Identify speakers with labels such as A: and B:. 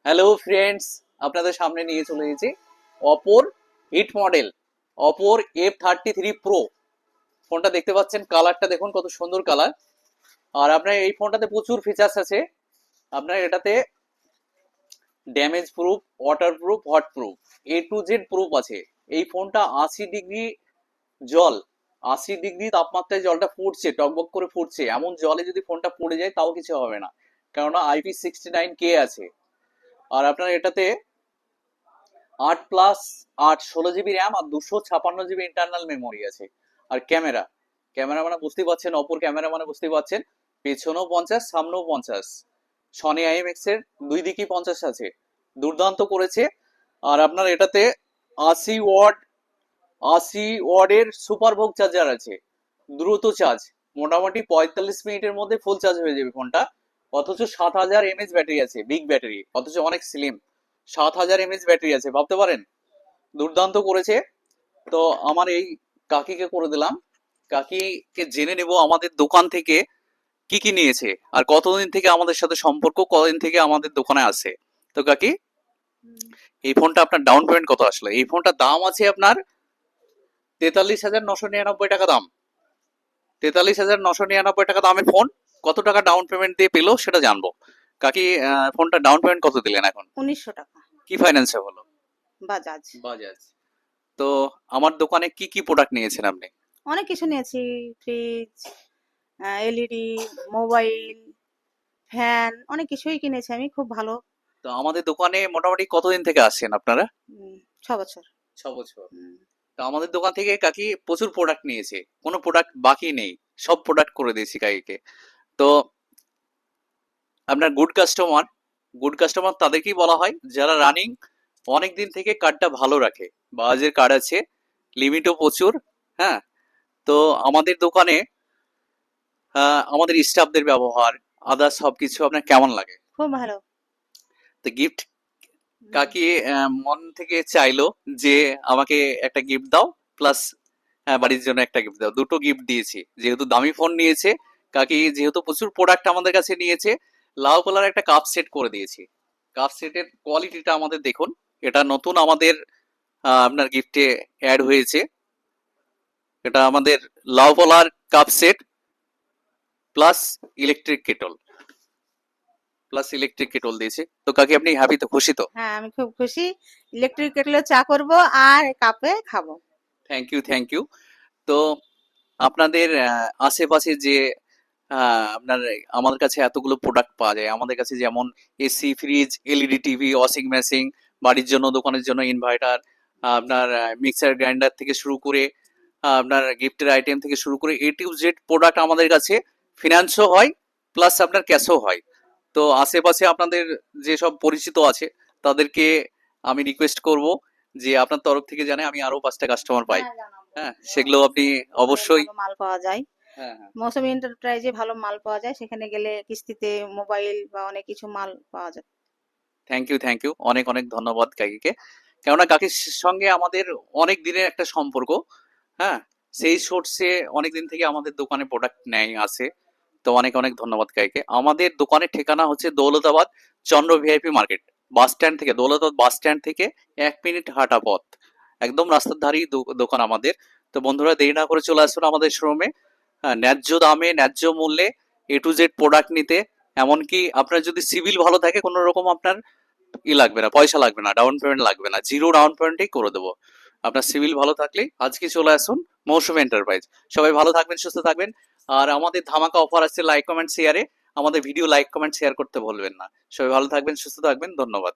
A: Hello friends, আপনাদের সামনে নিয়ে চলে এসেছি অপোর হিট মডেল অপোর F33 Pro। ফোনটা দেখতে পাচ্ছেন, কালারটা দেখুন কত সুন্দর কালার। আর আপনার এই ফোনটাতে প্রচুর ফিচার্স আছে। আপনার এটাতে damage proof, water proof, hot proof, A to Z proof আছে। এই ফোনটা 80 ডিগ্রি জল, 80 ডিগ্রি তাপমাত্রায় জলটা ফুটছে, টকবক করে ফুটছে। এমন জলে যদি ফোনটা পড়ে যায় তাও কিছু হবে না, কেননা IP69K আছে। আর আপনার এটাতে 8+8 16 জিবি র্যাম আর 256 জিবি ইন্টারনাল মেমোরি আছে। আর ক্যামেরা, ক্যামেরা মানে বুঝতেই পারছেন, অপর ক্যামেরা মানে বুঝতেই পারছেন, পেছনেও 50, সামনেও 50। সনি IMX এর দুই দিকেই 50 আছে, দুর্দান্ত করেছে। আর আপনার এটাতে 80 ওয়াট, 80 ওয়াটের সুপার ভোগ চার্জার আছে, দ্রুত চার্জ। মোটামুটি 45 মিনিটের মধ্যে ফুল চার্জ হয়ে যাবে ফোনটা। অথচ 7000 mAh ব্যাটারি আছে, বিগ ব্যাটারি, অথচ অনেক স্লিম। 7000 mAh ব্যাটারি আছে, ভাবতে পারেন। দুর্দান্ত করেছে। তো আমার এই কাকিকে করে দিলাম। কাকিকে জেনে নেব আমাদের দোকান থেকে কি কি নিয়েছে আর কতদিন থেকে আমাদের সাথে সম্পর্ক, কতদিন থেকে আমাদের দোকানে আছে। তো কাকি, এই ফোনটা আপনার ডাউন পেমেন্ট কত আসলো? এই ফোনটার দাম আছে আপনার 43,999 টাকা দাম। 43,999 টাকা দামের ফোন। কত টাকা ডাউন পেমেন্ট দিয়ে পেলো সেটা জানবো। কাকি, ফোনটা ডাউন পেমেন্ট কত দিলেন এখন?
B: 1900 টাকা।
A: কি ফাইন্যান্সে হলো?
B: বাজাজ।
A: বাজাজ। তো আমার দোকানে কি কি প্রোডাক্ট নিয়েছেন আপনি?
B: অনেক কিছু নিয়েছি, ফ্রিজ, এলইডি, মোবাইল, ফ্যান, অনেক কিছুই কিনেছি আমি, খুব ভালো।
A: তো আমাদের দোকানে মোটামুটি কতদিন থেকে আসছেন আপনারা?
B: 6 বছর।
A: 6 বছর। তো আমাদের দোকান থেকে কাকি প্রচুর প্রোডাক্ট নিয়েছে, কোনো প্রোডাক্ট বাকি নেই, সব প্রোডাক্ট করে দিয়েছি কাকিকে। তো আপনার গুড কাস্টমার তাদেরকেই বলা হয় যারা রানিং অনেক দিন থেকে কার্ডটা ভালো রাখে। বাজাজের কার্ড আছে, লিমিটও প্রচুর। হ্যাঁ। তো আমাদের দোকানে আমাদের স্টাফদের ব্যবহার, আদার্স সবকিছু আপনার কেমন লাগে?
B: খুব ভালো।
A: তো গিফট কাকি মন থেকে চাইলো যে আমাকে একটা গিফট দাও, প্লাস বাড়ির জন্য একটা গিফট দাও। দুটো গিফট দিয়েছি, যেহেতু দামি ফোন নিয়েছে। কাকি যেহেতু প্রচুর প্রোডাক্ট আমাদের কাছে নিয়েছে, লাল কালার একটা কাপ সেট করে দিয়েছি। কাপ সেটের কোয়ালিটিটা আমাদের দেখুন, এটা নতুন আমাদের আপনার গিফটে অ্যাড হয়েছে। এটা আমাদের লাল colour cup set plus electric kettle, দিয়েছে। তো কাকি আপনি হ্যাপি তো, খুশি তো?
B: হ্যাঁ, আমি খুব খুশি। ইলেকট্রিক কেটলে চা করব আর কাপে খাবো।
A: Thank you, thank you. তো আপনাদের আশেপাশে যে আপনার আমাদের কাছে এতগুলো প্রোডাক্ট পাওয়া যায়, আমাদের কাছে যেমন AC, fridge, LED TV, washing machine, বাড়ির জন্য, দোকানের জন্য ইনভার্টার, আপনার মিক্সার গ্রাইন্ডার থেকে শুরু করে আপনার গিফটের আইটেম থেকে শুরু করে A to Z প্রোডাক্ট আমাদের কাছে ফিনান্সও হয়, প্লাস আপনার ক্যাশও হয়। তো আশেপাশে আপনাদের যেসব পরিচিত আছে তাদেরকে আমি রিকোয়েস্ট করব যে আপনার তরফ থেকে জানে আমি আরো 5টা কাস্টমার পাই।
B: হ্যাঁ, জানাবো।
A: হ্যাঁ, সেগুলো আপনি অবশ্যই।
B: ভালো মাল পাওয়া যায়।
A: হ্যাঁ, হ্যাঁ।
B: মৌসুমী এন্টারপ্রাইজে ভালো মাল পাওয়া যায়, সেখানে গেলে কিস্তিতে মোবাইল বা অনেক কিছু মাল পাওয়া যায়।
A: থ্যাংক ইউ, থ্যাংক ইউ, অনেক অনেক ধন্যবাদ কাকিকে। কেননা কাকির সঙ্গে আমাদের অনেক দিনের একটা সম্পর্ক। হ্যাঁ, সেই সোর্সে অনেক দিন থেকে আমাদের দোকানে প্রোডাক্ট নেয় আসে। তো অনেক অনেক ধন্যবাদ কাকিকে। আমাদের দোকানের ঠিকানা হচ্ছে দৌলতাবাদ চন্দ্র ভিআইপি মার্কেট, বাস স্ট্যান্ড থেকে, দৌলতাবাদ বাস স্ট্যান্ড থেকে 1 মিনিট হাঁটা পথ, একদম রাস্তার ধারেই দোকান আমাদের। তো বন্ধুরা, দেরি না করে চলে আসুন আমাদের শোরুমে, ন্যায্য দামে, ন্যায্য মূল্যে A to Z প্রোডাক্ট নিতে। এমনকি আপনার যদি সিভিল ভালো থাকে, কোনো রকম আপনার লাগবে না, পয়সা লাগবে না, ডাউন পেমেন্ট লাগবে না, জিরো ডাউন পেমেন্টেই করে দেবো। আপনার সিভিল ভালো থাকলেই আজকে চলে আসুন মৌসুমী এন্টারপ্রাইজ। সবাই ভালো থাকবেন, সুস্থ থাকবেন। আর আমাদের ধামাকা অফার আছে লাইক কমেন্ট শেয়ারে। আমাদের ভিডিও লাইক কমেন্ট শেয়ার করতে ভুলবেন না। সবাই ভালো থাকবেন, সুস্থ থাকবেন, ধন্যবাদ।